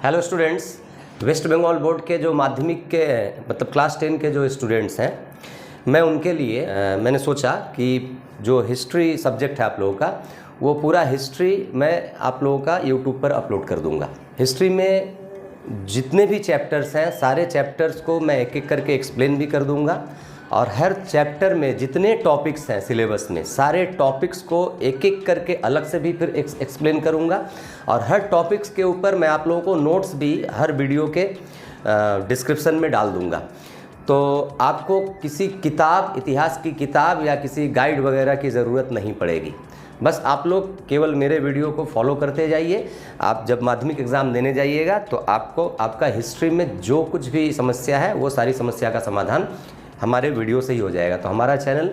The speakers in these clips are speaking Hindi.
Hello students, West Bengal board के जो माध्यमिक के मतलब क्लास 10 के जो स्टूडेंट्स हैं, मैं उनके लिए मैंने सोचा कि जो हिस्ट्री सब्जेक्ट है आप लोगों का, वो पूरा हिस्ट्री मैं आप लोगों का यूट्यूब पर अपलोड कर दूंगा। हिस्ट्री में जितने भी चैप्टर्स हैं, सारे चैप्टर्स को मैं एक एक करके एक्सप्लेन भी कर दूंगा और हर चैप्टर में जितने टॉपिक्स हैं सिलेबस में, सारे टॉपिक्स को एक एक करके अलग से भी फिर एक्सप्लेन करूंगा और हर टॉपिक्स के ऊपर मैं आप लोगों को नोट्स भी हर वीडियो के डिस्क्रिप्शन में डाल दूंगा। तो आपको किसी किताब, इतिहास की किताब या किसी गाइड वगैरह की ज़रूरत नहीं पड़ेगी। बस आप लोग केवल मेरे वीडियो को फॉलो करते जाइए। आप जब माध्यमिक एग्ज़ाम देने जाइएगा तो आपको आपका हिस्ट्री में जो कुछ भी समस्या है वो सारी समस्या का समाधान हमारे वीडियो से ही हो जाएगा। तो हमारा चैनल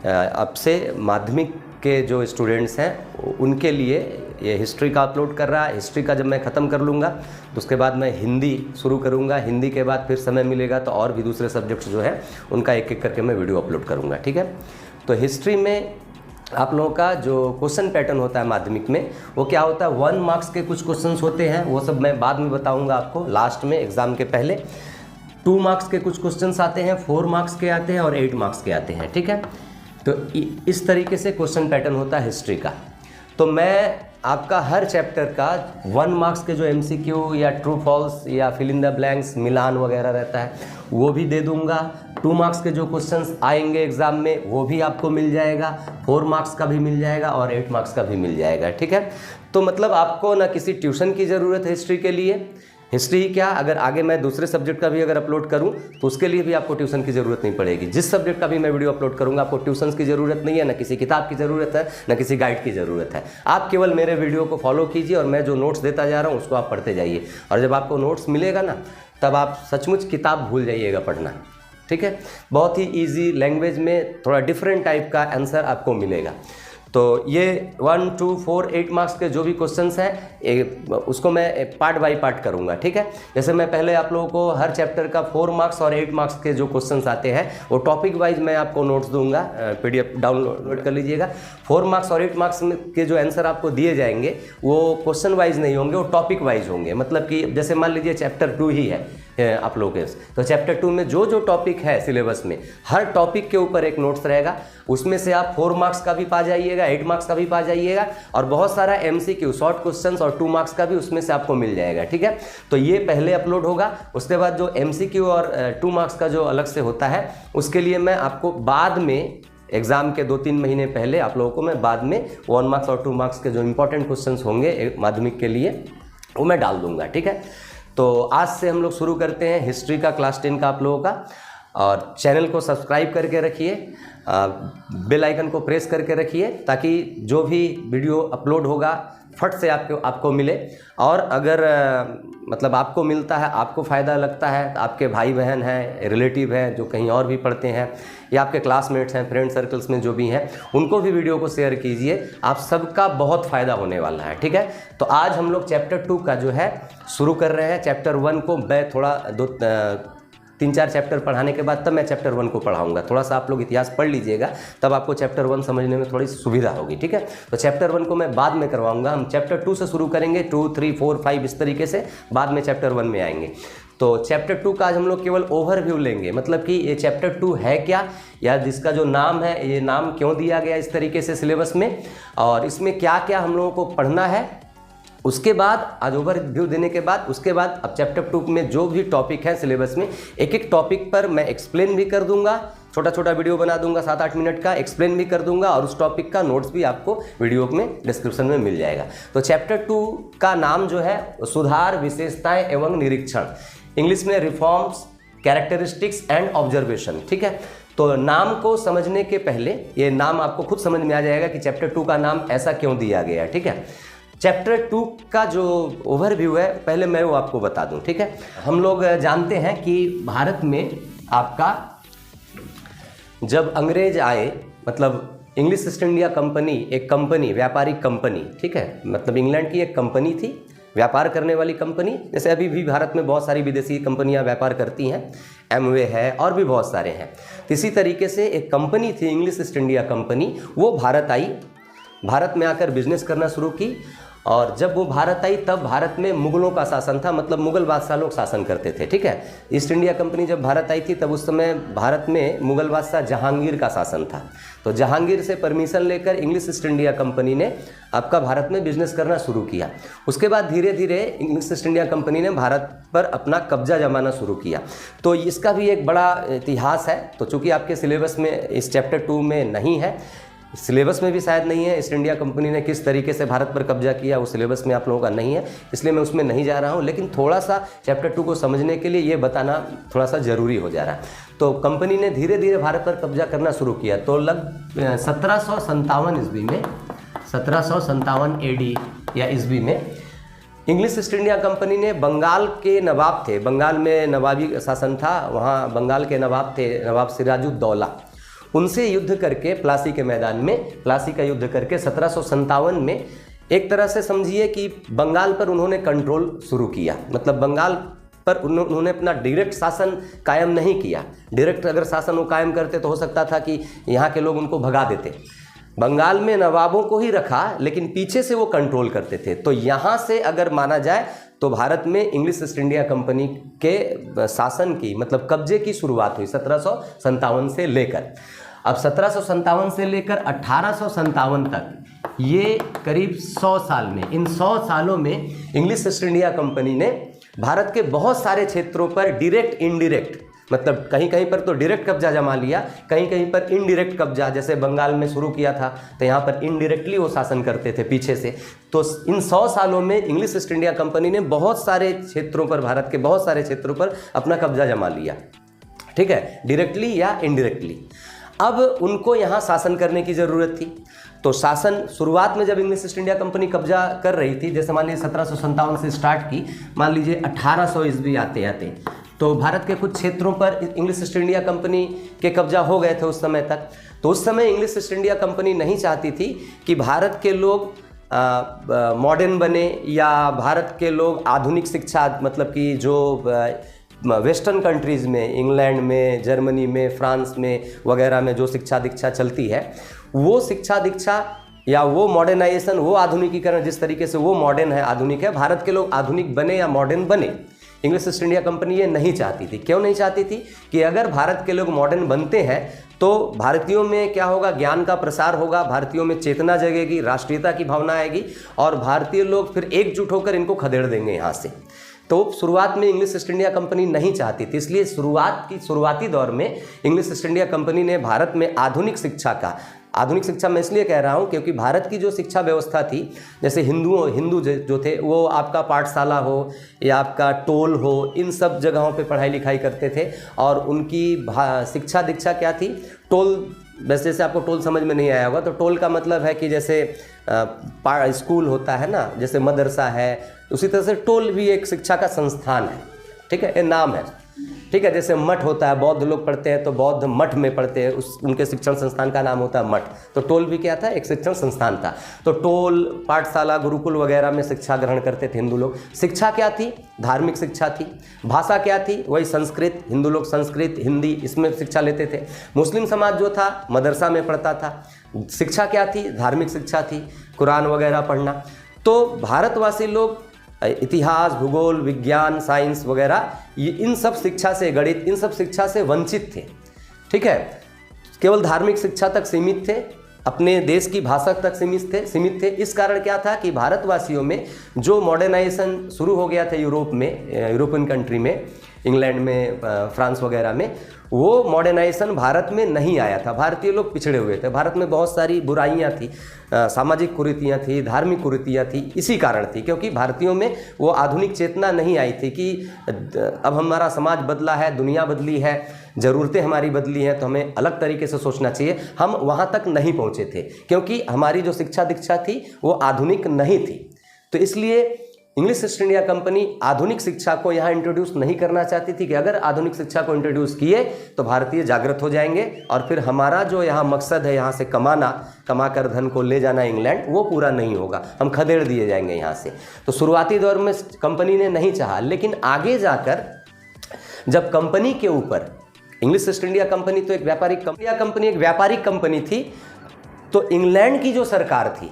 अब से माध्यमिक के जो स्टूडेंट्स हैं उनके लिए ये हिस्ट्री का अपलोड कर रहा है। हिस्ट्री का जब मैं ख़त्म कर लूँगा तो उसके बाद मैं हिंदी शुरू करूँगा। हिंदी के बाद फिर समय मिलेगा तो और भी दूसरे सब्जेक्ट्स जो है उनका एक एक करके मैं वीडियो अपलोड करूँगा। ठीक है। तो हिस्ट्री में आप लोगों का जो क्वेश्चन पैटर्न होता है माध्यमिक में, वो क्या होता है, 1 मार्क्स के कुछ क्वेश्चंस होते हैं, वो सब मैं बाद में बताऊंगा आपको लास्ट में एग्ज़ाम के पहले। 2 मार्क्स के कुछ क्वेश्चंस आते हैं, 4 मार्क्स के आते हैं और 8 मार्क्स के आते हैं। ठीक है। तो इस तरीके से क्वेश्चन पैटर्न होता है हिस्ट्री का। तो मैं आपका हर चैप्टर का 1 मार्क्स के जो MCQ या ट्रू फॉल्स या फिल इन द ब्लैंक्स, मिलान वगैरह रहता है वो भी दे दूंगा। 2 मार्क्स के जो क्वेश्चंस आएंगे एग्जाम में वो भी आपको मिल जाएगा, 4 मार्क्स का भी मिल जाएगा और 8 मार्क्स का भी मिल जाएगा। ठीक है। तो मतलब आपको ना किसी ट्यूशन की ज़रूरत है हिस्ट्री के लिए। हिस्ट्री क्या, अगर आगे मैं दूसरे सब्जेक्ट का भी अगर अपलोड करूं तो उसके लिए भी आपको ट्यूशन की ज़रूरत नहीं पड़ेगी। जिस सब्जेक्ट का भी मैं वीडियो अपलोड करूंगा आपको ट्यूशन की ज़रूरत नहीं है, ना किसी किताब की ज़रूरत है, ना किसी गाइड की ज़रूरत है। आप केवल मेरे वीडियो को फॉलो कीजिए और मैं जो नोट्स देता जा रहा हूँ उसको आप पढ़ते जाइए। और जब आपको नोट्स मिलेगा ना, तब आप सचमुच किताब भूल जाइएगा पढ़ना। ठीक है। बहुत ही ईजी लैंग्वेज में थोड़ा डिफरेंट टाइप का आंसर आपको मिलेगा। तो ये 1, 2, 4, 8 मार्क्स के जो भी क्वेश्चंस हैं उसको मैं पार्ट बाय पार्ट करूंगा। ठीक है। जैसे मैं पहले आप लोगों को हर चैप्टर का 4 मार्क्स और 8 मार्क्स के जो क्वेश्चंस आते हैं वो टॉपिक वाइज मैं आपको नोट्स दूंगा, PDF डाउनलोड कर लीजिएगा। 4 मार्क्स और 8 मार्क्स के जो आंसर आपको दिए जाएंगे वो क्वेश्चन वाइज नहीं होंगे, वो टॉपिक वाइज होंगे। मतलब कि जैसे मान लीजिए चैप्टर 2 ही है आप लोगों के, तो चैप्टर 2 में जो जो टॉपिक है सिलेबस में, हर टॉपिक के ऊपर एक नोट्स रहेगा। उसमें से आप 4 मार्क्स का भी पा जाइएगा, 8 मार्क्स का भी पा जाइएगा और बहुत सारा MCQ शॉर्ट क्वेश्चंस और 2 मार्क्स का भी उसमें से आपको मिल जाएगा। ठीक है। तो ये पहले अपलोड होगा। उसके बाद जो MCQ और 2 मार्क्स का जो अलग से होता है उसके लिए मैं आपको बाद में एग्जाम के 2-3 महीने पहले आप लोगों को मैं बाद में 1 मार्क्स और 2 मार्क्स के जो इंपॉर्टेंट क्वेश्चंस होंगे माध्यमिक के लिए वो मैं डाल दूंगा। ठीक है। तो आज से हम लोग शुरू करते हैं हिस्ट्री का क्लास 10 का आप लोगों का। और चैनल को सब्सक्राइब करके रखिए, बेल आइकन को प्रेस करके रखिए ताकि जो भी वीडियो अपलोड होगा फट से आपको मिले। और अगर मतलब आपको मिलता है, आपको फ़ायदा लगता है, तो आपके भाई बहन हैं, रिलेटिव हैं जो कहीं और भी पढ़ते हैं या आपके क्लासमेट्स हैं, फ्रेंड सर्कल्स में जो भी हैं, उनको भी वीडियो को शेयर कीजिए। आप सबका बहुत फ़ायदा होने वाला है। ठीक है। तो आज हम लोग चैप्टर 2 का जो है शुरू कर रहे हैं। चैप्टर 1 को मैं थोड़ा 3-4 चैप्टर पढ़ाने के बाद तब मैं चैप्टर 1 को पढ़ाऊंगा। थोड़ा सा आप लोग इतिहास पढ़ लीजिएगा, तब आपको चैप्टर 1 समझने में थोड़ी सुविधा होगी। ठीक है। तो चैप्टर 1 को मैं बाद में करवाऊंगा। हम चैप्टर 2 से शुरू करेंगे, 2, 3, 4, 5 इस तरीके से, बाद में चैप्टर 1 में आएंगे। तो चैप्टर 2 का आज हम लोग केवल ओवरव्यू लेंगे, मतलब कि ये चैप्टर 2 है क्या, या जिसका जो नाम है, ये नाम क्यों दिया गया इस तरीके से सिलेबस में, और इसमें क्या क्या हम लोगों को पढ़ना है। उसके बाद आज ओवरव्यू देने के बाद उसके बाद अब चैप्टर 2 में जो भी टॉपिक है सिलेबस में, एक एक टॉपिक पर मैं एक्सप्लेन भी कर दूंगा, छोटा छोटा वीडियो बना दूंगा 7-8 मिनट का, एक्सप्लेन भी कर दूंगा और उस टॉपिक का नोट्स भी आपको वीडियो में डिस्क्रिप्शन में मिल जाएगा। तो चैप्टर 2 का नाम जो है सुधार, विशेषताएं एवं निरीक्षण, इंग्लिश में रिफॉर्म्स, कैरेक्टरिस्टिक्स एंड ऑब्जर्वेशन। ठीक है। तो नाम को समझने के पहले ये नाम आपको खुद समझ में आ जाएगा कि चैप्टर 2 का नाम ऐसा क्यों दिया गया। ठीक है। चैप्टर 2 का जो ओवरव्यू है पहले मैं वो आपको बता दूं। ठीक है। हम लोग जानते हैं कि भारत में आपका जब अंग्रेज आए, मतलब इंग्लिश ईस्ट इंडिया कंपनी एक कंपनी, व्यापारिक कंपनी, ठीक है, मतलब इंग्लैंड की एक कंपनी थी, व्यापार करने वाली कंपनी। जैसे अभी भी भारत में बहुत सारी विदेशी कंपनियां व्यापार करती हैं, एमवे है और भी बहुत सारे हैं। तो इसी तरीके से एक कंपनी थी इंग्लिश ईस्ट इंडिया कंपनी, वो भारत आई, भारत में आकर बिजनेस करना शुरू की और जब वो भारत आई तब भारत में मुगलों का शासन था, मतलब मुगल बादशाह लोग शासन करते थे। ठीक है, ईस्ट इंडिया कंपनी जब भारत आई थी तब उस समय भारत में मुगल बादशाह जहांगीर का शासन था। तो जहांगीर से परमिशन लेकर इंग्लिश ईस्ट इंडिया कंपनी ने आपका भारत में बिजनेस करना शुरू किया। उसके बाद धीरे धीरे इंग्लिश ईस्ट इंडिया कंपनी ने भारत पर अपना कब्जा जमाना शुरू किया। तो इसका भी एक बड़ा इतिहास है। तो चूँकि आपके सिलेबस में इस चैप्टर 2 में नहीं है, सिलेबस में भी शायद नहीं है, ईस्ट इंडिया कंपनी ने किस तरीके से भारत पर कब्जा किया वो सिलेबस में आप लोगों का नहीं है, इसलिए मैं उसमें नहीं जा रहा हूँ। लेकिन थोड़ा सा चैप्टर 2 को समझने के लिए ये बताना थोड़ा सा ज़रूरी हो जा रहा है। तो कंपनी ने धीरे धीरे भारत पर कब्जा करना शुरू किया। तो 1757 ईस्वी में, 1757 AD या ईस्वी में इंग्लिश ईस्ट इंडिया कंपनी ने बंगाल के नवाब थे, बंगाल में नवाबी शासन था, वहाँ बंगाल के नवाब थे, नवाब सिराजुद्दौला, उनसे युद्ध करके प्लासी के मैदान में, प्लासी का युद्ध करके 1757 में एक तरह से समझिए कि बंगाल पर उन्होंने कंट्रोल शुरू किया। मतलब बंगाल पर उन्होंने अपना डायरेक्ट शासन कायम नहीं किया। डायरेक्ट अगर शासन वो कायम करते तो हो सकता था कि यहाँ के लोग उनको भगा देते। बंगाल में नवाबों को ही रखा, लेकिन पीछे से वो कंट्रोल करते थे। तो यहाँ से अगर माना जाए तो भारत में इंग्लिश ईस्ट इंडिया कंपनी के शासन की, मतलब कब्जे की शुरुआत हुई 1757 से लेकर। अब 1757 से लेकर 1857 तक, ये करीब 100 साल में, इन 100 सालों में इंग्लिश ईस्ट इंडिया कंपनी ने भारत के बहुत सारे क्षेत्रों पर डायरेक्ट इनडायरेक्ट, मतलब कहीं कहीं पर तो डायरेक्ट कब्जा जमा लिया, कहीं कहीं पर इनडायरेक्ट कब्जा, जैसे बंगाल में शुरू किया था तो यहाँ पर इनडायरेक्टली वो शासन करते थे पीछे से। तो इन 100 सालों में इंग्लिश ईस्ट इंडिया कंपनी ने बहुत सारे क्षेत्रों पर, भारत के बहुत सारे क्षेत्रों पर अपना कब्जा जमा लिया। ठीक है, डायरेक्टली या इनडायरेक्टली। अब उनको यहाँ शासन करने की ज़रूरत थी। तो शासन शुरुआत में जब इंग्लिश ईस्ट इंडिया कंपनी कब्जा कर रही थी, जैसे मान लीजिए 1757 से स्टार्ट की, मान लीजिए 1800 ईस्वी आते आते तो भारत के कुछ क्षेत्रों पर इंग्लिश ईस्ट इंडिया कंपनी के कब्जा हो गए थे उस समय तक। तो उस समय इंग्लिश ईस्ट इंडिया कंपनी नहीं चाहती थी कि भारत के लोग मॉडर्न बने या भारत के लोग आधुनिक शिक्षा, मतलब कि जो वेस्टर्न कंट्रीज़ में, इंग्लैंड में, जर्मनी में, फ्रांस में वगैरह में जो शिक्षा दीक्षा चलती है, वो शिक्षा दीक्षा या वो मॉडर्नाइजेशन, वो आधुनिकीकरण, जिस तरीके से वो मॉडर्न है, आधुनिक है, भारत के लोग आधुनिक बने या मॉडर्न बने, इंग्लिश ईस्ट इंडिया कंपनी ये नहीं चाहती थी। क्यों नहीं चाहती थी? कि अगर भारत के लोग मॉडर्न बनते हैं तो भारतीयों में क्या होगा, ज्ञान का प्रसार होगा, भारतीयों में चेतना जगेगी, राष्ट्रीयता की भावना आएगी और भारतीय लोग फिर एकजुट होकर इनको खदेड़ देंगे यहाँ से। तो शुरुआत में इंग्लिश ईस्ट इंडिया कंपनी नहीं चाहती थी, इसलिए शुरुआती दौर में इंग्लिश ईस्ट इंडिया कंपनी ने भारत में आधुनिक शिक्षा का, आधुनिक शिक्षा मैं इसलिए कह रहा हूँ क्योंकि भारत की जो शिक्षा व्यवस्था थी, जैसे हिंदू जो थे वो आपका पाठशाला हो या आपका टोल हो, इन सब जगहों पे पढ़ाई लिखाई करते थे और उनकी शिक्षा दीक्षा क्या थी, टोल, वैसे जैसे आपको टोल समझ में नहीं आया होगा तो टोल का मतलब है कि जैसे स्कूल होता है ना, जैसे मदरसा है, उसी तरह से टोल भी एक शिक्षा का संस्थान है। ठीक है, ये नाम है। ठीक है, जैसे मठ होता है, बौद्ध लोग पढ़ते हैं तो बौद्ध मठ में पढ़ते हैं, उनके शिक्षण संस्थान का नाम होता है मठ। तो टोल भी क्या था, एक शिक्षण संस्थान था। तो टोल, पाठशाला, गुरुकुल वगैरह में शिक्षा ग्रहण करते थे हिंदू लोग। शिक्षा क्या थी? धार्मिक शिक्षा थी। भाषा क्या थी? वही संस्कृत, हिंदू लोग संस्कृत, हिंदी, इसमें शिक्षा लेते थे। मुस्लिम समाज जो था मदरसा में पढ़ता था। शिक्षा क्या थी? धार्मिक शिक्षा थी, कुरान वगैरह पढ़ना। तो भारतवासी लोग इतिहास, भूगोल, विज्ञान, साइंस वगैरह, ये इन सब शिक्षा से, गणित, इन सब शिक्षा से वंचित थे। ठीक है, केवल धार्मिक शिक्षा तक सीमित थे, अपने देश की भाषा तक सीमित थे। इस कारण क्या था कि भारतवासियों में जो मॉडर्नाइजेशन शुरू हो गया था यूरोप में, यूरोपियन कंट्री में, इंग्लैंड में, फ्रांस वगैरह में, वो मॉडर्नाइजेशन भारत में नहीं आया था। भारतीय लोग पिछड़े हुए थे। भारत में बहुत सारी बुराइयां थी, सामाजिक कुरीतियां थी, धार्मिक कुरीतियां थी। इसी कारण थी क्योंकि भारतीयों में वो आधुनिक चेतना नहीं आई थी कि अब हमारा समाज बदला है, दुनिया बदली है, ज़रूरतें हमारी बदली हैं, तो हमें अलग तरीके से सोचना चाहिए। हम वहाँ तक नहीं पहुँचे थे क्योंकि हमारी जो शिक्षा दीक्षा थी वो आधुनिक नहीं थी। तो इसलिए इंग्लिश ईस्ट इंडिया कंपनी आधुनिक शिक्षा को यहाँ इंट्रोड्यूस नहीं करना चाहती थी कि अगर आधुनिक शिक्षा को इंट्रोड्यूस किए तो भारतीय जागृत हो जाएंगे और फिर हमारा जो यहाँ मकसद है, यहाँ से कमाकर धन को ले जाना इंग्लैंड, वो पूरा नहीं होगा, हम खदेड़ दिए जाएंगे यहाँ से। तो शुरुआती दौर में कंपनी ने नहीं चाहा, लेकिन आगे जाकर जब कंपनी के ऊपर, इंग्लिश ईस्ट इंडिया कंपनी तो एक व्यापारिक कंपनी थी, तो इंग्लैंड की जो सरकार थी,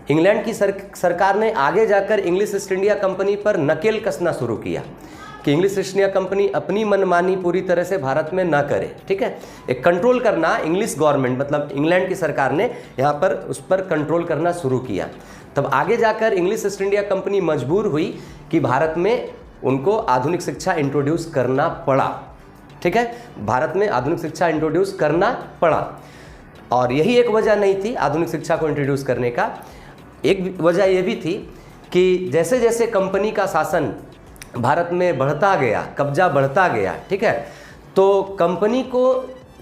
इंग्लैंड की सरकार ने आगे जाकर इंग्लिश ईस्ट इंडिया कंपनी पर नकेल कसना शुरू किया कि इंग्लिश ईस्ट इंडिया कंपनी अपनी मनमानी पूरी तरह से भारत में ना करे, ठीक है। एक कंट्रोल करना इंग्लिश गवर्नमेंट मतलब इंग्लैंड की सरकार ने यहाँ पर उस पर कंट्रोल करना शुरू किया। तब आगे जाकर इंग्लिश ईस्ट इंडिया कंपनी मजबूर हुई कि भारत में उनको आधुनिक शिक्षा इंट्रोड्यूस करना पड़ा, ठीक है। भारत में आधुनिक शिक्षा इंट्रोड्यूस करना पड़ा और यही एक वजह नहीं थी आधुनिक शिक्षा को इंट्रोड्यूस करने का। एक वजह यह भी थी कि जैसे जैसे कंपनी का शासन भारत में बढ़ता गया, कब्जा बढ़ता गया, ठीक है, तो कंपनी को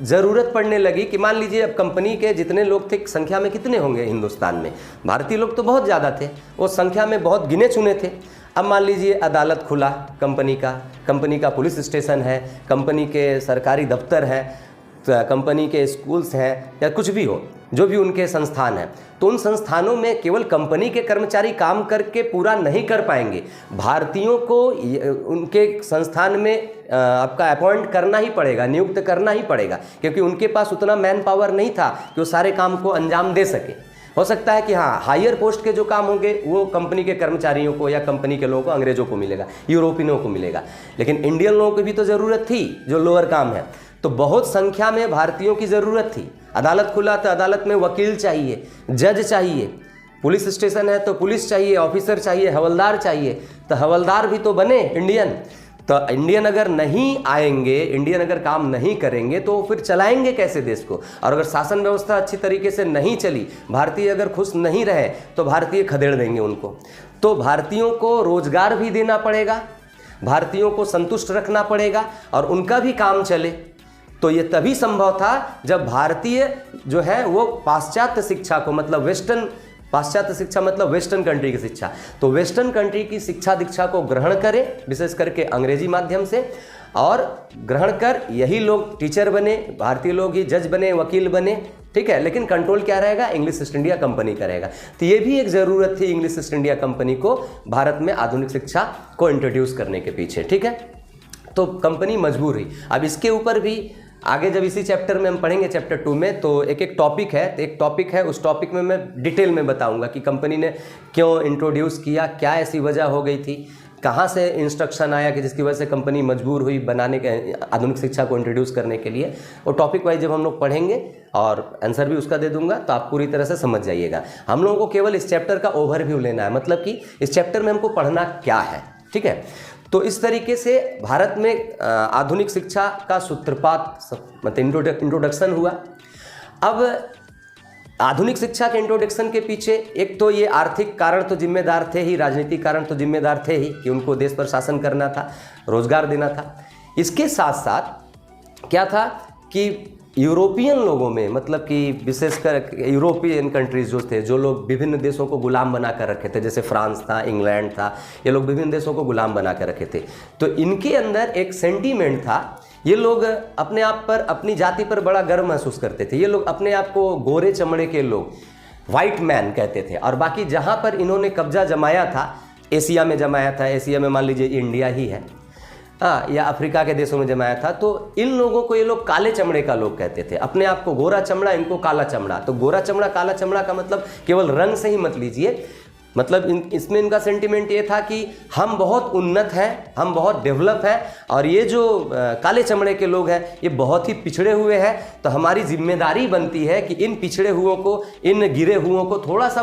ज़रूरत पड़ने लगी कि मान लीजिए अब कंपनी के जितने लोग थे संख्या में कितने होंगे हिंदुस्तान में, भारतीय लोग तो बहुत ज़्यादा थे, वो संख्या में बहुत गिने चुने थे। अब मान लीजिए अदालत खुला कंपनी का पुलिस स्टेशन है, कंपनी के सरकारी दफ्तर है, कंपनी के स्कूल्स हैं या कुछ भी हो, जो भी उनके संस्थान हैं, तो उन संस्थानों में केवल कंपनी के कर्मचारी काम करके पूरा नहीं कर पाएंगे, भारतीयों को उनके संस्थान में आपका अपॉइंट करना ही पड़ेगा, नियुक्त करना ही पड़ेगा, क्योंकि उनके पास उतना मैन पावर नहीं था कि वो सारे काम को अंजाम दे सके। हो सकता है कि हाँ हायर पोस्ट के जो काम होंगे वो कंपनी के कर्मचारियों को या कंपनी के लोगों को, अंग्रेजों को मिलेगा, यूरोपियनों को मिलेगा, लेकिन इंडियन लोगों की भी तो ज़रूरत थी जो लोअर काम है। तो बहुत संख्या में भारतीयों की ज़रूरत थी। अदालत खुला तो अदालत में वकील चाहिए, जज चाहिए, पुलिस स्टेशन है तो पुलिस चाहिए, ऑफिसर चाहिए, हवलदार चाहिए, तो हवलदार भी तो बने इंडियन। तो इंडियन अगर नहीं आएंगे, इंडियन अगर काम नहीं करेंगे तो फिर चलाएंगे कैसे देश को। और अगर शासन व्यवस्था अच्छी तरीके से नहीं चली, भारतीय अगर खुश नहीं रहे तो भारतीय खदेड़ देंगे उनको। तो भारतीयों को रोजगार भी देना पड़ेगा, भारतीयों को संतुष्ट रखना पड़ेगा और उनका भी काम चले। तो ये तभी संभव था जब भारतीय जो है वो पाश्चात्य शिक्षा को मतलब पाश्चात्य शिक्षा मतलब वेस्टर्न कंट्री की शिक्षा, तो वेस्टर्न कंट्री की शिक्षा दीक्षा को ग्रहण करें, विशेष करके अंग्रेजी माध्यम से, और ग्रहण कर यही लोग टीचर बने, भारतीय लोग ही जज बने, वकील बने, ठीक है। लेकिन कंट्रोल क्या रहेगा, इंग्लिश ईस्ट इंडिया कंपनी करेगा। तो ये भी एक ज़रूरत थी इंग्लिश ईस्ट इंडिया कंपनी को भारत में आधुनिक शिक्षा को इंट्रोड्यूस करने के पीछे, ठीक है। तो कंपनी मजबूर हुई। अब इसके ऊपर भी आगे जब इसी चैप्टर में हम पढ़ेंगे चैप्टर 2 में, तो एक टॉपिक है, उस टॉपिक में मैं डिटेल में बताऊंगा कि कंपनी ने क्यों इंट्रोड्यूस किया, क्या ऐसी वजह हो गई थी, कहाँ से इंस्ट्रक्शन आया कि जिसकी वजह से कंपनी मजबूर हुई बनाने के आधुनिक शिक्षा को इंट्रोड्यूस करने के लिए। वो टॉपिक वाइज जब हम लोग पढ़ेंगे और आंसर भी उसका दे दूंगा तो आप पूरी तरह से समझ जाइएगा। हम लोगों को केवल इस चैप्टर का ओवरव्यू लेना है, मतलब कि इस चैप्टर में हमको पढ़ना क्या है, ठीक है। तो इस तरीके से भारत में आधुनिक शिक्षा का सूत्रपात मतलब इंट्रोडक्शन हुआ। अब आधुनिक शिक्षा के इंट्रोडक्शन के पीछे एक तो ये आर्थिक कारण तो जिम्मेदार थे ही, राजनीतिक कारण तो जिम्मेदार थे ही कि उनको देश पर शासन करना था, रोजगार देना था। इसके साथ साथ क्या था कि यूरोपियन लोगों में मतलब कि विशेषकर यूरोपियन कंट्रीज जो थे, जो लोग विभिन्न देशों को गुलाम बना कर रखे थे, जैसे फ्रांस था, इंग्लैंड था, ये लोग विभिन्न देशों को गुलाम बना कर रखे थे। तो इनके अंदर एक सेंटीमेंट था, ये लोग अपने आप पर, अपनी जाति पर बड़ा गर्व महसूस करते थे। ये लोग अपने आप को गोरे चमड़े के लोग, वाइट मैन कहते थे। और बाकी जहाँ पर इन्होंने कब्जा जमाया था, एशिया में जमाया था, एशिया में मान लीजिए इंडिया ही है, या अफ्रीका के देशों में जमाया था, तो इन लोगों को ये लोग काले चमड़े का लोग कहते थे। अपने आप को गोरा चमड़ा, इनको काला चमड़ा। तो गोरा चमड़ा काला चमड़ा का मतलब केवल रंग से ही मत लीजिए, मतलब इसमें इनका सेंटीमेंट ये था कि हम बहुत उन्नत हैं, हम बहुत डेवलप हैं, और ये जो काले चमड़े के लोग हैं ये बहुत ही पिछड़े हुए हैं। तो हमारी जिम्मेदारी बनती है कि इन पिछड़े हुओं को, इन गिरे हुओं को थोड़ा सा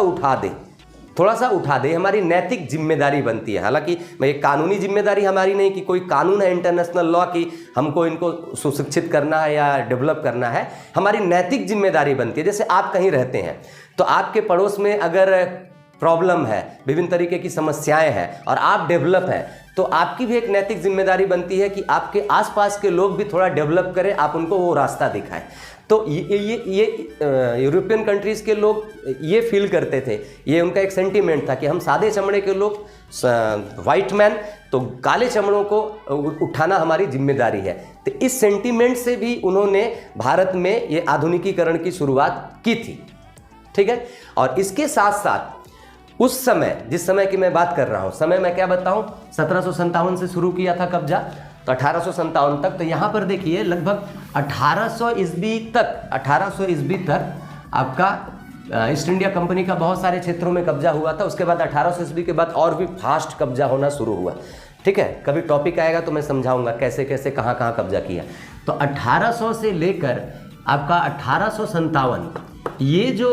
उठा दे, हमारी नैतिक जिम्मेदारी बनती है। हालांकि ये कानूनी जिम्मेदारी हमारी नहीं कि कोई कानून है इंटरनेशनल लॉ की हमको इनको सुशिक्षित करना है या डेवलप करना है, हमारी नैतिक जिम्मेदारी बनती है। जैसे आप कहीं रहते हैं तो आपके पड़ोस में अगर प्रॉब्लम है, विभिन्न तरीके की समस्याएं हैं और आप डेवलप हैं, तो आपकी भी एक नैतिक जिम्मेदारी बनती है कि आपके आसपास के लोग भी थोड़ा डेवलप करें, आप उनको वो रास्ता दिखाएं। तो ये यूरोपियन कंट्रीज के लोग ये फील करते थे, ये उनका एक सेंटीमेंट था कि हम सादे चमड़े के लोग, वाइट मैन, तो काले चमड़ों को उठाना हमारी जिम्मेदारी है। तो इस सेंटीमेंट से भी उन्होंने भारत में ये आधुनिकीकरण की शुरुआत की थी, ठीक है। और इसके साथ साथ उस समय, जिस समय की मैं बात कर रहा हूं, समय मैं क्या बताऊं, 1757 से शुरू किया था कब्जा, तो 1857 तक। तो यहाँ पर देखिए लगभग 1800 ईस्वी तक आपका ईस्ट इंडिया कंपनी का बहुत सारे क्षेत्रों में कब्जा हुआ था। उसके बाद 1800 ईस्वी के बाद और भी फास्ट कब्जा होना शुरू हुआ। ठीक है, कभी टॉपिक आएगा तो मैं समझाऊंगा कैसे कैसे कहाँ कहाँ कब्जा किया। तो 1800 से लेकर आपका 1857, ये जो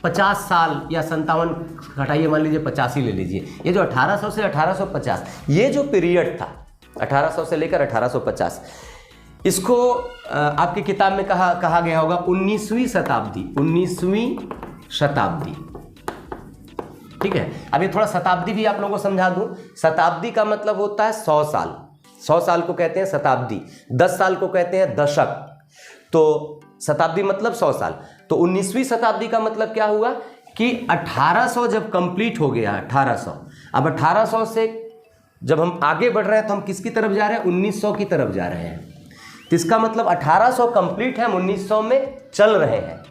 50 साल या 57 हटाइए, मान लीजिए 85 ले लीजिए, ये जो 1800 से 1850 ये जो पीरियड था 1800 से लेकर 1850, इसको आपकी किताब में कहा गया होगा 19वीं शताब्दी। 19वीं शताब्दी, ठीक है। अब ये थोड़ा शताब्दी भी आप लोगों को समझा दूं। शताब्दी का मतलब होता है 100 साल। 100 साल को कहते हैं शताब्दी, 10 साल को कहते हैं दशक। तो शताब्दी मतलब 100 साल। तो 19वीं शताब्दी का मतलब क्या हुआ कि 1800 जब कंप्लीट हो गया, 1800, अब 1800 से जब हम आगे बढ़ रहे हैं तो हम किसकी तरफ जा रहे हैं? 1900 की तरफ जा रहे हैं। तो इसका मतलब 1800 कंप्लीट है, हम 1900 में चल रहे हैं।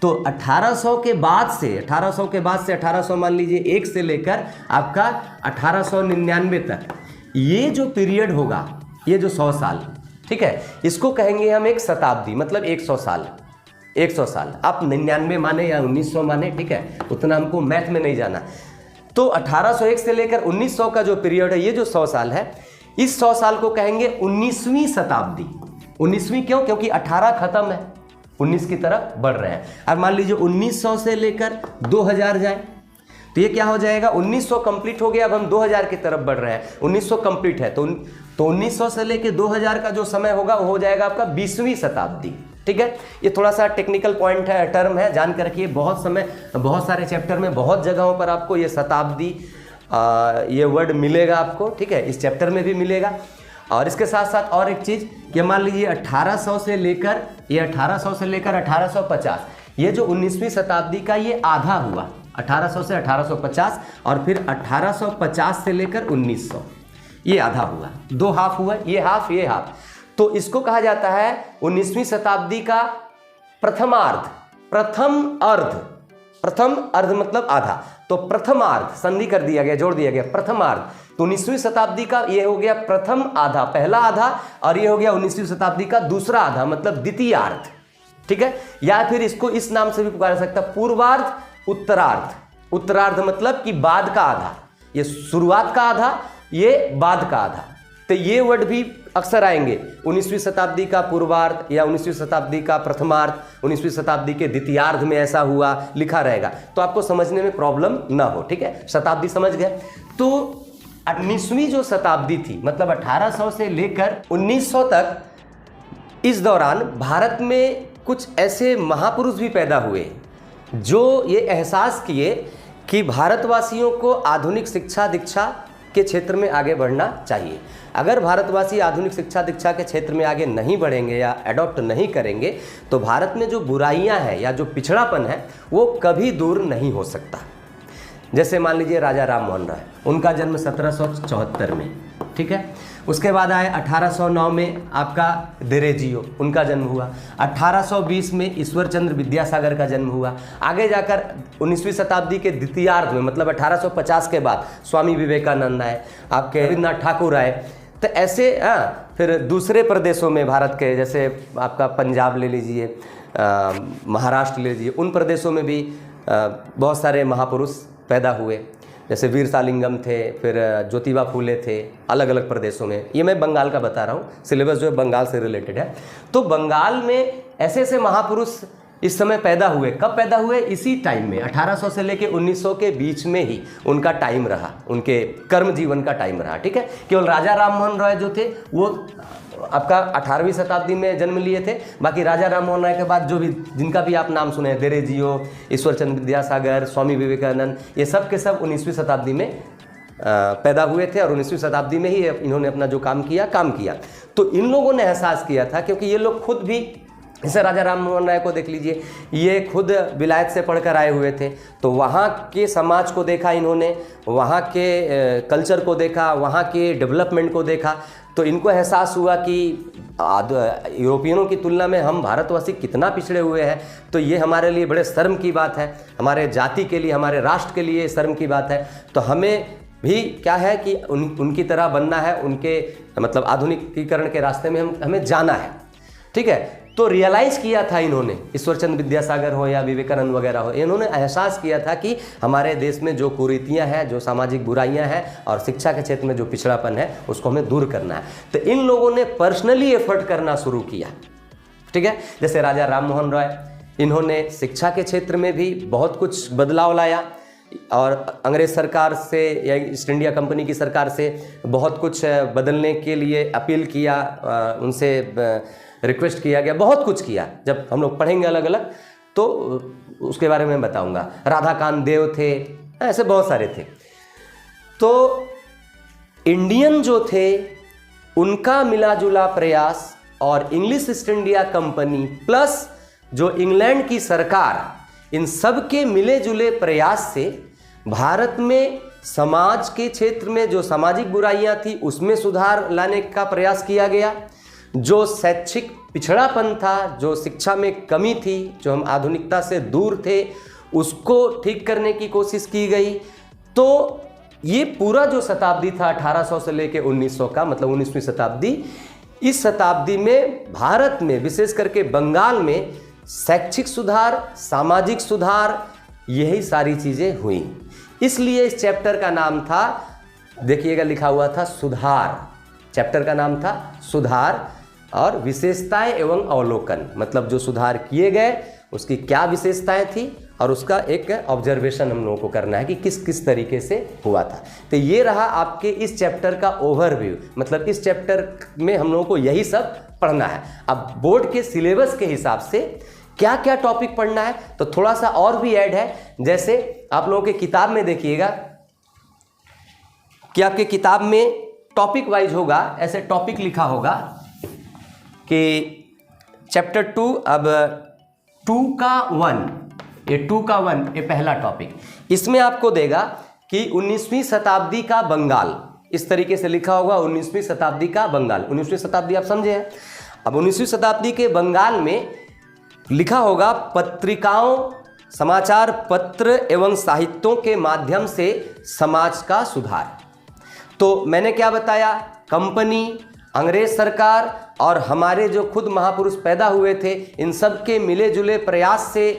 तो 1800 के बाद से 1800 मान लीजिए 1 से लेकर आपका 1899 तक, ये जो पीरियड होगा, ये जो 100 साल, ठीक है, इसको कहेंगे हम एक शताब्दी, मतलब 100 साल। 100 साल आप 99 माने या 1900 माने, ठीक है, उतना हमको मैथ में नहीं जाना। तो 1801 से लेकर 1900 का जो पीरियड है, ये जो 100 साल है, इस 100 साल को कहेंगे 19वीं शताब्दी। 19वीं क्यों? क्योंकि 18 खत्म है, 19 की तरफ बढ़ रहे हैं। अब मान लीजिए 1900 से लेकर 2000 जाए तो ये क्या हो जाएगा? 1900 कंप्लीट हो गया, अब हम 2000 की तरफ बढ़ रहे हैं। 1900 कंप्लीट है तो 1900 से लेकर 2000 का जो समय होगा वो हो जाएगा आपका 20वीं शताब्दी। ठीक है, ये थोड़ा सा टेक्निकल पॉइंट है, टर्म है, जान कर रखिए। बहुत सारे चैप्टर में बहुत जगहों पर आपको ये शताब्दी ये वर्ड मिलेगा आपको, ठीक है, इस चैप्टर में भी मिलेगा। और इसके साथ साथ और एक चीज़ कि मान लीजिए 1800 से लेकर 1850, ये जो 19वीं शताब्दी का ये आधा हुआ, 1800 से 1850, और फिर 1850 से लेकर 1900, ये आधा हुआ, 2 हाफ हुआ, ये हाफ ये हाफ। तो इसको कहा जाता है 19वीं शताब्दी का प्रथमार्ध। प्रथम अर्ध मतलब आधा, तो प्रथमार्ध संधि कर दिया गया, जोड़ दिया गया, प्रथमार्ध। तो 19वीं शताब्दी का ये हो गया प्रथम आधा, पहला आधा, और ये हो गया 19वीं शताब्दी का दूसरा आधा, मतलब द्वितीयार्ध। ठीक है, या फिर इसको इस नाम से भी पुकारा सकता, पूर्वार्ध, उत्तरार्ध। उत्तरार्ध मतलब कि बाद का आधा, ये शुरुआत का आधा, ये बाद का आधा। तो ये वर्ड भी अक्सर आएंगे, 19वीं शताब्दी का पूर्वार्ध या 19वीं शताब्दी का प्रथमार्ध, 19वीं शताब्दी के द्वितीयार्ध में ऐसा हुआ, लिखा रहेगा, तो आपको समझने में प्रॉब्लम ना हो। ठीक है, शताब्दी समझ गए। तो 19वीं जो शताब्दी थी, मतलब 1800 से लेकर 1900 तक, इस दौरान भारत में कुछ ऐसे महापुरुष भी पैदा हुए जो ये एहसास किए कि भारतवासियों को आधुनिक शिक्षा दीक्षा के क्षेत्र में आगे बढ़ना चाहिए। अगर भारतवासी आधुनिक शिक्षा दीक्षा के क्षेत्र में आगे नहीं बढ़ेंगे या अडॉप्ट नहीं करेंगे तो भारत में जो बुराइयां हैं या जो पिछड़ापन है वो कभी दूर नहीं हो सकता। जैसे मान लीजिए राजा राम मोहन राय, उनका जन्म 1774 में, ठीक है। उसके बाद आए 1809 में आपका देरेजियो, उनका जन्म हुआ। 1820 में ईश्वर चंद्र विद्यासागर का जन्म हुआ। आगे जाकर 19वीं शताब्दी के द्वितीयार्ध में, मतलब 1850 के बाद स्वामी विवेकानंद आए, आपके रविन्द्रनाथ ठाकुर आए। तो ऐसे फिर दूसरे प्रदेशों में भारत के, जैसे आपका पंजाब ले लीजिए, महाराष्ट्र ले लीजिए, उन प्रदेशों में भी बहुत सारे महापुरुष पैदा हुए। जैसे वीर सालिंगम थे, फिर ज्योतिबा फूले थे, अलग अलग प्रदेशों में। ये मैं बंगाल का बता रहा हूँ, सिलेबस जो है बंगाल से रिलेटेड है। तो बंगाल में ऐसे ऐसे महापुरुष इस समय पैदा हुए। कब पैदा हुए? इसी टाइम में, 1800 से लेके 1900 के बीच में ही उनका टाइम रहा, उनके कर्म जीवन का टाइम रहा। ठीक है, केवल राजा राम मोहन राय जो थे वो आपका 18वीं शताब्दी में जन्म लिए थे। बाकी राजा राम मोहन राय के बाद जो भी, जिनका भी आप नाम सुने, देरेजियो, ईश्वर चंद्र विद्यासागर, स्वामी विवेकानंद, ये सब के सब 19वीं शताब्दी में पैदा हुए थे और 19वीं शताब्दी में ही इन्होंने अपना जो काम किया। तो इन लोगों ने एहसास किया था, क्योंकि ये लोग खुद भी, जैसे राजा राम मोहन राय को देख लीजिए, ये खुद विलायत से पढ़कर आए हुए थे। तो वहाँ के समाज को देखा इन्होंने, वहाँ के कल्चर को देखा, वहाँ के डेवलपमेंट को देखा। तो इनको एहसास हुआ कि यूरोपियनों की तुलना में हम भारतवासी कितना पिछड़े हुए हैं। तो ये हमारे लिए बड़े शर्म की बात है, हमारे जाति के लिए, हमारे राष्ट्र के लिए शर्म की बात है। तो हमें भी क्या है कि उनकी तरह बनना है, उनके मतलब आधुनिकीकरण के रास्ते में हमें जाना है। ठीक है, तो रियलाइज़ किया था इन्होंने, ईश्वरचंद्र विद्यासागर हो या विवेकानंद वगैरह हो, इन्होंने एहसास किया था कि हमारे देश में जो कुरीतियां हैं, जो सामाजिक बुराइयां हैं और शिक्षा के क्षेत्र में जो पिछड़ापन है उसको हमें दूर करना है। तो इन लोगों ने पर्सनली एफर्ट करना शुरू किया, ठीक है। जैसे राजा राम मोहन रॉय, इन्होंने शिक्षा के क्षेत्र में भी बहुत कुछ बदलाव लाया और अंग्रेज सरकार से या ईस्ट इंडिया कंपनी की सरकार से बहुत कुछ बदलने के लिए अपील किया, उनसे रिक्वेस्ट किया गया, बहुत कुछ किया। जब हम लोग पढ़ेंगे अलग अलग तो उसके बारे में बताऊंगा। राधाकांत देव थे, ऐसे बहुत सारे थे। तो इंडियन जो थे उनका मिला जुला प्रयास और English east India company plus जो इंग्लैंड की सरकार, इन सब के मिले जुले प्रयास से भारत में समाज के क्षेत्र में जो सामाजिक बुराइयां थी उसमें सुधार लाने का प्रयास किया गया। जो शैक्षिक पिछड़ापन था, जो शिक्षा में कमी थी, जो हम आधुनिकता से दूर थे, उसको ठीक करने की कोशिश की गई। तो ये पूरा जो शताब्दी था 1800 से लेके 1900 का, मतलब 19वीं शताब्दी, इस शताब्दी में भारत में विशेष करके बंगाल में शैक्षिक सुधार, सामाजिक सुधार, यही सारी चीजें हुई। इसलिए इस चैप्टर का नाम था, देखिएगा लिखा हुआ था सुधार। चैप्टर का नाम था सुधार और विशेषताएं एवं अवलोकन, मतलब जो सुधार किए गए उसकी क्या विशेषताएं थी और उसका एक ऑब्जर्वेशन हम लोगों को करना है कि किस किस तरीके से हुआ था। तो ये रहा आपके इस चैप्टर का ओवरव्यू, मतलब इस चैप्टर में हम लोगों को यही सब पढ़ना है। अब बोर्ड के सिलेबस के हिसाब से क्या क्या टॉपिक पढ़ना है तो थोड़ा सा और भी ऐड है। जैसे आप लोगों के किताब में देखिएगा कि आपके किताब में टॉपिक वाइज होगा, ऐसे टॉपिक लिखा होगा कि चैप्टर 2, अब 2 का 1, ये 2 का 1 ये पहला टॉपिक। इसमें आपको देगा कि 19वीं शताब्दी का बंगाल, इस तरीके से लिखा होगा 19वीं शताब्दी का बंगाल। 19वीं शताब्दी आप समझे हैं। अब 19वीं शताब्दी के बंगाल में लिखा होगा पत्रिकाओं, समाचार पत्र एवं साहित्यों के माध्यम से समाज का सुधार। तो मैंने क्या बताया, कंपनी, अंग्रेज सरकार और हमारे जो खुद महापुरुष पैदा हुए थे, इन सब के मिले जुले प्रयास से,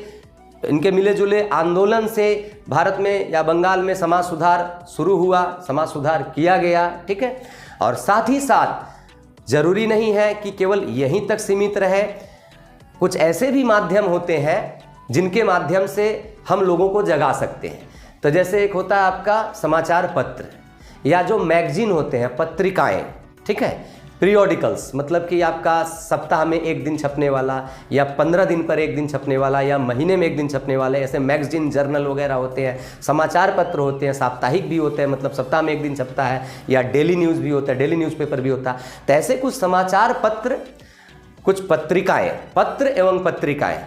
इनके मिले जुले आंदोलन से भारत में या बंगाल में समाज सुधार शुरू हुआ, समाज सुधार किया गया, ठीक है। और साथ ही साथ जरूरी नहीं है कि केवल यहीं तक सीमित रहे, कुछ ऐसे भी माध्यम होते हैं जिनके माध्यम से हम लोगों को जगा सकते हैं। तो जैसे एक होता है आपका समाचार पत्र या जो मैगजीन होते हैं, पत्रिकाएं, ठीक है, पीरियोडिकल्स, मतलब कि आपका सप्ताह में एक दिन छपने वाला या 15 दिन पर एक दिन छपने वाला या महीने में एक दिन छपने वाले, ऐसे मैगजीन, जर्नल वगैरह होते हैं। समाचार पत्र होते हैं, साप्ताहिक भी होते हैं, मतलब सप्ताह में एक दिन छपता है, या डेली न्यूज़ भी होता है, डेली न्यूज़पेपर भी होता है। तो ऐसे कुछ समाचार पत्र, कुछ पत्रिकाएं, पत्र एवं पत्रिकाएं,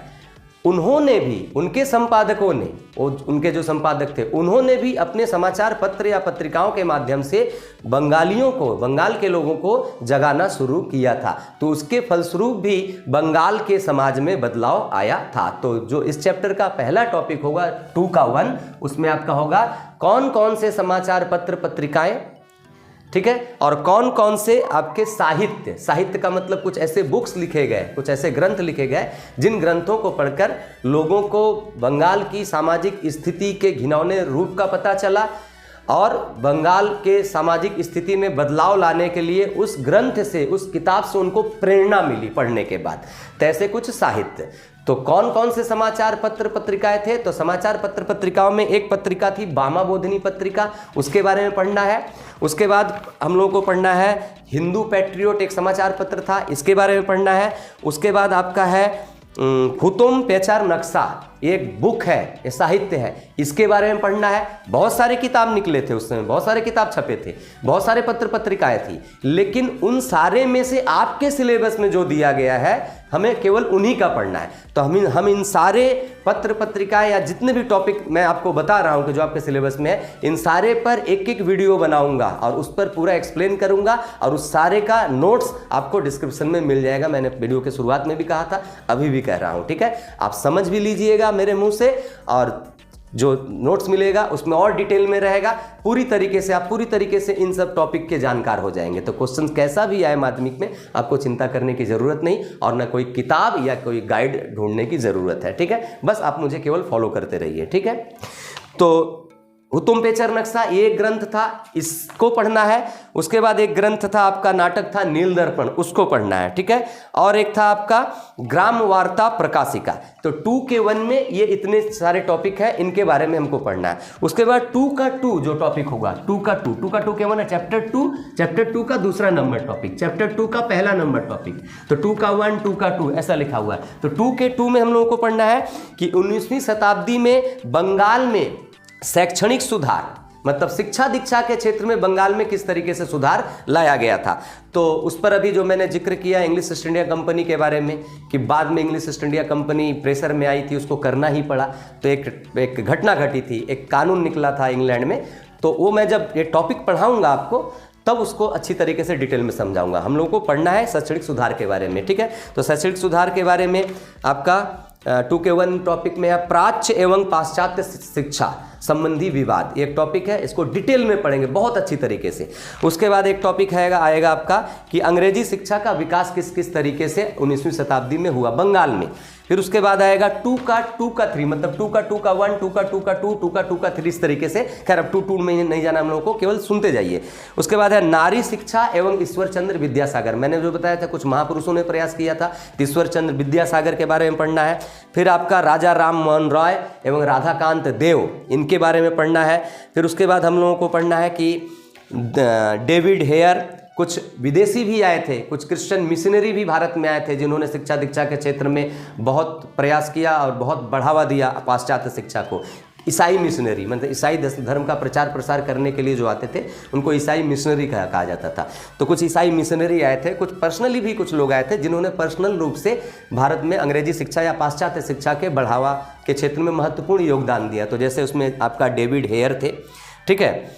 उन्होंने भी, उनके संपादकों ने, उनके जो संपादक थे, उन्होंने भी अपने समाचार पत्र या पत्रिकाओं के माध्यम से बंगालियों को, बंगाल के लोगों को जगाना शुरू किया था। तो उसके फलस्वरूप भी बंगाल के समाज में बदलाव आया था। तो जो इस चैप्टर का पहला टॉपिक होगा 2 का 1, उसमें आपका होगा कौन कौन से समाचार पत्र पत्रिकाएं, ठीक है, और कौन कौन से आपके साहित्य, साहित्य का मतलब कुछ ऐसे बुक्स लिखे गए, कुछ ऐसे ग्रंथ लिखे गए जिन ग्रंथों को पढ़कर लोगों को बंगाल की सामाजिक स्थिति के घिनौने रूप का पता चला और बंगाल के सामाजिक स्थिति में बदलाव लाने के लिए उस ग्रंथ से, उस किताब से उनको प्रेरणा मिली पढ़ने के बाद। तो ऐसे कुछ साहित्य। तो कौन कौन से समाचार पत्र पत्रिकाएं थे, तो समाचार पत्र पत्रिकाओं में एक पत्रिका थी वामाबोधिनी पत्रिका, उसके बारे में पढ़ना है। उसके बाद हम लोगों को पढ़ना है हिंदू पैट्रियोट, एक समाचार पत्र था, इसके बारे में पढ़ना है। उसके बाद आपका है खुतुम पेचार नक्शा, ये एक बुक है, ये साहित्य है, इसके बारे में पढ़ना है। बहुत सारे किताब निकले थे उस समय, बहुत सारे किताब छपे थे, बहुत सारे पत्र पत्रिकाएं थी, लेकिन उन सारे में से आपके सिलेबस में जो दिया गया है हमें केवल उन्हीं का पढ़ना है। तो हम इन सारे पत्र पत्रिकाएं या जितने भी टॉपिक मैं आपको बता रहा हूं कि जो आपके सिलेबस में है, इन सारे पर एक एक वीडियो बनाऊंगा और उस पर पूरा एक्सप्लेन करूंगा और उस सारे का नोट्स आपको डिस्क्रिप्शन में मिल जाएगा। मैंने वीडियो के शुरुआत में भी कहा था, अभी भी कह रहा हूं, ठीक है। आप समझ भी लीजिएगा मेरे मुंह से और जो नोट्स मिलेगा उसमें और डिटेल में रहेगा, पूरी तरीके से आप पूरी तरीके से इन सब टॉपिक के जानकार हो जाएंगे। तो क्वेश्चन कैसा भी आए माध्यमिक में आपको चिंता करने की ज़रूरत नहीं और ना कोई किताब या कोई गाइड ढूंढने की ज़रूरत है, ठीक है। बस आप मुझे केवल फॉलो करते रहिए, ठीक है। तो हुतुम पेचर नक्शा ये एक ग्रंथ था, इसको पढ़ना है। उसके बाद एक ग्रंथ था आपका, नाटक था नील दर्पण, उसको पढ़ना है, ठीक है। और एक था आपका ग्राम वार्ता प्रकाशिका। तो 2 के 1 में ये इतने सारे टॉपिक है, इनके बारे में हमको पढ़ना है। उसके बाद 2 का 2 जो टॉपिक होगा, 2 का 2 के 1 है चैप्टर 2 का दूसरा नंबर टॉपिक, चैप्टर 2 का पहला नंबर टॉपिक। तो 2 का 1 2 का 2 ऐसा लिखा हुआ है। तो 2 के 2 में हम लोगों को पढ़ना है कि 19वीं शताब्दी में बंगाल में शैक्षणिक सुधार, मतलब शिक्षा दीक्षा के क्षेत्र में बंगाल में किस तरीके से सुधार लाया गया था। तो उस पर अभी जो मैंने जिक्र किया इंग्लिश ईस्ट इंडिया कंपनी के बारे में, कि बाद में English east India company pressure में आई थी, उसको करना ही पड़ा। तो एक घटना घटी थी, एक कानून निकला था इंग्लैंड में। तो वो मैं जब ये टॉपिक पढ़ाऊंगा आपको तब उसको अच्छी तरीके से डिटेल में समझाऊंगा। हम लोगों को पढ़ना है शैक्षणिक सुधार के बारे में, ठीक है। तो शैक्षणिक सुधार के बारे में आपका 2 के 1 टॉपिक में है प्राच्य एवं पाश्चात्य शिक्षा संबंधी विवाद, एक टॉपिक है, इसको डिटेल में पढ़ेंगे बहुत अच्छी तरीके से। उसके बाद एक टॉपिक आएगा आपका कि अंग्रेजी शिक्षा का विकास किस किस तरीके से 19वीं शताब्दी में हुआ बंगाल में। फिर उसके बाद आएगा 2 का 3, मतलब 2 का 1, 2 का 2 का 2, 2 का 2 का 3, इस तरीके से। खैर अब 2 में नहीं जाना हम लोगों को, केवल सुनते जाइए। उसके बाद है नारी शिक्षा एवं ईश्वर चंद्र विद्यासागर, मैंने जो बताया था कुछ महापुरुषों ने प्रयास किया था, ईश्वर चंद्र विद्यासागर के बारे में पढ़ना है। फिर आपका राजा राम मोहन रॉय एवं राधाकांत देव, इनके बारे में पढ़ना है। फिर उसके बाद हम लोगों को पढ़ना है कि डेविड हेयर, कुछ विदेशी भी आए थे, कुछ क्रिश्चियन मिशनरी भी भारत में आए थे जिन्होंने शिक्षा दीक्षा के क्षेत्र में बहुत प्रयास किया और बहुत बढ़ावा दिया पाश्चात्य शिक्षा को। ईसाई मिशनरी, मतलब ईसाई धर्म का प्रचार प्रसार करने के लिए जो आते थे उनको ईसाई मिशनरी कहा जाता था। तो कुछ ईसाई मिशनरी आए थे, कुछ पर्सनली भी कुछ लोग आए थे जिन्होंने पर्सनल रूप से भारत में अंग्रेजी शिक्षा या पाश्चात्य शिक्षा के बढ़ावा के क्षेत्र में महत्वपूर्ण योगदान दिया। तो जैसे उसमें आपका डेविड हेयर थे, ठीक है,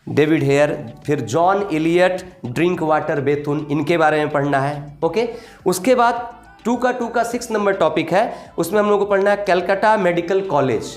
डेविड हेयर। फिर जॉन इलियट, ड्रिंक वाटर बेथुन, इनके बारे में पढ़ना है, ओके। उसके बाद 2 का 6 नंबर टॉपिक है, उसमें हम लोग को पढ़ना है कलकत्ता मेडिकल कॉलेज,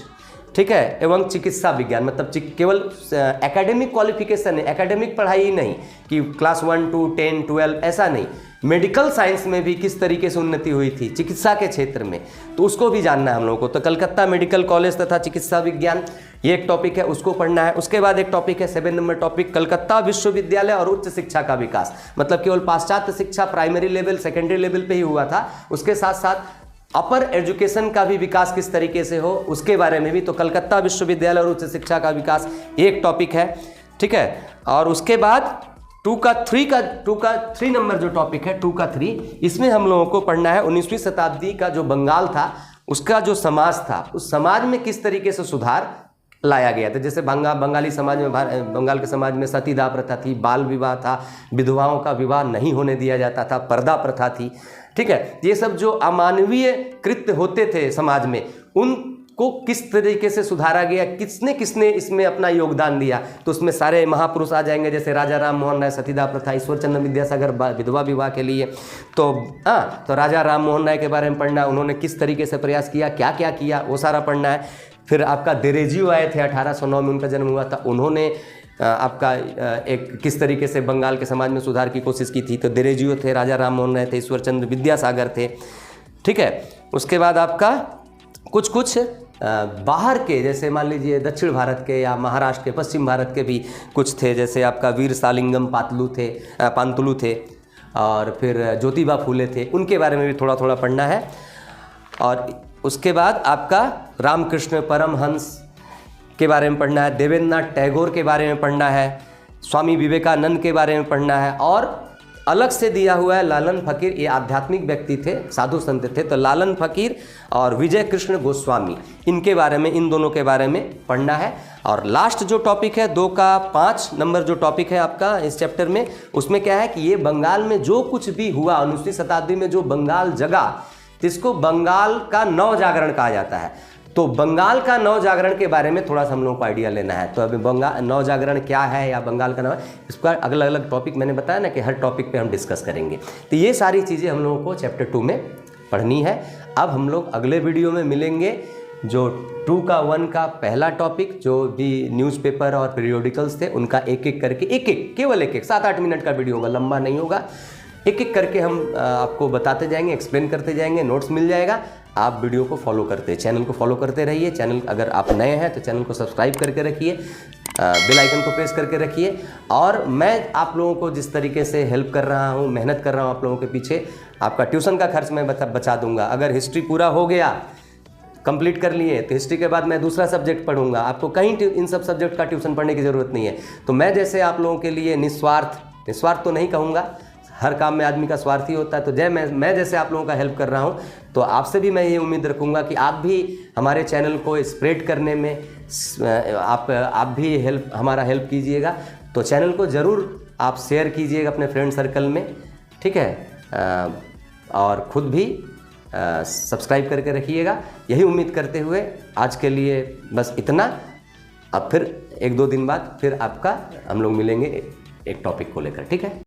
ठीक है, एवं चिकित्सा विज्ञान, मतलब केवल एकेडमिक क्वालिफिकेशन है, एकेडमिक पढ़ाई ही नहीं कि क्लास 1 2 10 12 ऐसा नहीं, मेडिकल साइंस में भी किस तरीके से उन्नति हुई थी चिकित्सा के क्षेत्र में, तो उसको भी जानना है हम लोगों को। तो कलकत्ता मेडिकल कॉलेज तथा चिकित्सा विज्ञान, ये एक टॉपिक है, उसको पढ़ना है। उसके बाद एक टॉपिक है 7 नंबर टॉपिक, कलकत्ता विश्वविद्यालय और उच्च शिक्षा का विकास, मतलब केवल पाश्चात्य शिक्षा प्राइमरी लेवल सेकेंडरी लेवल पे ही हुआ था, उसके साथ साथ अपर एजुकेशन का भी विकास किस तरीके से हो उसके बारे में भी। तो कलकत्ता विश्वविद्यालय और उच्च शिक्षा का विकास एक टॉपिक है, ठीक है। और उसके बाद 2 का 3 नंबर जो टॉपिक है 2 का 3, इसमें हम लोगों को पढ़ना है 19वीं शताब्दी का जो बंगाल था उसका जो समाज था, उस समाज में किस तरीके से सुधार लाया गया था। जैसे बंगाली समाज में, बंगाल के समाज में सतीदाह प्रथा थी, बाल विवाह था, विधवाओं का विवाह नहीं होने दिया जाता था, पर्दा प्रथा थी, ठीक है। ये सब जो अमानवीय कृत्य होते थे समाज में, उनको किस तरीके से सुधारा गया, किसने किसने इसमें अपना योगदान दिया, तो उसमें सारे महापुरुष आ जाएंगे, जैसे राजा राम मोहन राय सतीदाह प्रथा, ईश्वर चंद्र विद्यासागर विधवा विवाह के लिए। तो तो राजा राम मोहन राय के बारे में पढ़ना है, उन्होंने किस तरीके से प्रयास किया, क्या क्या किया, वो सारा पढ़ना है। फिर आपका देरेजियो आए थे, 1809 में उनका जन्म हुआ था, उन्होंने आपका एक किस तरीके से बंगाल के समाज में सुधार की कोशिश की थी। तो देरेजियो थे, राजा राम मोहन राय थे, ईश्वर चंद्र विद्यासागर थे, ठीक है। उसके बाद आपका कुछ बाहर के, जैसे मान लीजिए दक्षिण भारत के या महाराष्ट्र के, पश्चिम भारत के भी कुछ थे, जैसे आपका वीर सालिंगम पांतुलू थे और फिर ज्योतिबा फूले थे, उनके बारे में भी थोड़ा थोड़ा पढ़ना है। और उसके बाद आपका रामकृष्ण परमहंस के बारे में पढ़ना है, देवेंद्रनाथ टैगोर के बारे में पढ़ना है, स्वामी विवेकानंद के बारे में पढ़ना है। और अलग से दिया हुआ है लालन फकीर, ये आध्यात्मिक व्यक्ति थे, साधु संत थे, तो लालन फकीर और विजय कृष्ण गोस्वामी, इनके बारे में, इन दोनों के बारे में पढ़ना है। और लास्ट जो टॉपिक है 2 का 5 नंबर जो टॉपिक है आपका इस चैप्टर में, उसमें क्या है कि ये बंगाल में जो कुछ भी हुआ 19वीं शताब्दी में, जो बंगाल जगा, जिसको बंगाल का नव जागरण कहा जाता है। तो बंगाल का नव जागरण के बारे में थोड़ा सा हम लोगों को आइडिया लेना है। तो अभी बंगाल नव जागरण क्या है या बंगाल का नव, इसका अलग अलग टॉपिक मैंने बताया ना कि हर टॉपिक पे हम डिस्कस करेंगे। तो ये सारी चीज़ें हम लोगों को चैप्टर 2 में पढ़नी है। अब हम लोग अगले वीडियो में मिलेंगे जो 2 का 1 का पहला टॉपिक, जो भी न्यूज़पेपर और पीरियोडिकल्स थे उनका एक एक करके, केवल एक 7-8 मिनट का वीडियो होगा, लंबा नहीं होगा। एक एक करके हम आपको बताते जाएंगे, एक्सप्लेन करते जाएंगे, नोट्स मिल जाएगा। आप वीडियो को फॉलो करते, चैनल को फॉलो करते रहिए। चैनल अगर आप नए हैं तो चैनल को सब्सक्राइब करके रखिए, बेल आइकन को प्रेस करके रखिए। और मैं आप लोगों को जिस तरीके से हेल्प कर रहा हूँ, मेहनत कर रहा हूँ आप लोगों के पीछे, आपका ट्यूशन का खर्च मैं बचा दूंगा। अगर हिस्ट्री पूरा हो गया, कंप्लीट कर लिए, तो हिस्ट्री के बाद मैं दूसरा सब्जेक्ट पढ़ूंगा। आपको कहीं इन सब सब्जेक्ट का ट्यूशन पढ़ने की ज़रूरत नहीं है। तो मैं जैसे आप लोगों के लिए निस्वार्थ तो नहीं कहूँगा, हर काम में आदमी का स्वार्थी होता है। तो मैं जैसे आप लोगों का हेल्प कर रहा हूँ, तो आपसे भी मैं ये उम्मीद रखूँगा कि आप भी हमारे चैनल को स्प्रेड करने में आप भी हमारा हेल्प कीजिएगा। तो चैनल को ज़रूर आप शेयर कीजिएगा अपने फ्रेंड सर्कल में, ठीक है। और ख़ुद भी सब्सक्राइब करके रखिएगा। यही उम्मीद करते हुए आज के लिए बस इतना। अब फिर 1-2 दिन बाद फिर हम लोग मिलेंगे एक टॉपिक को लेकर, ठीक है।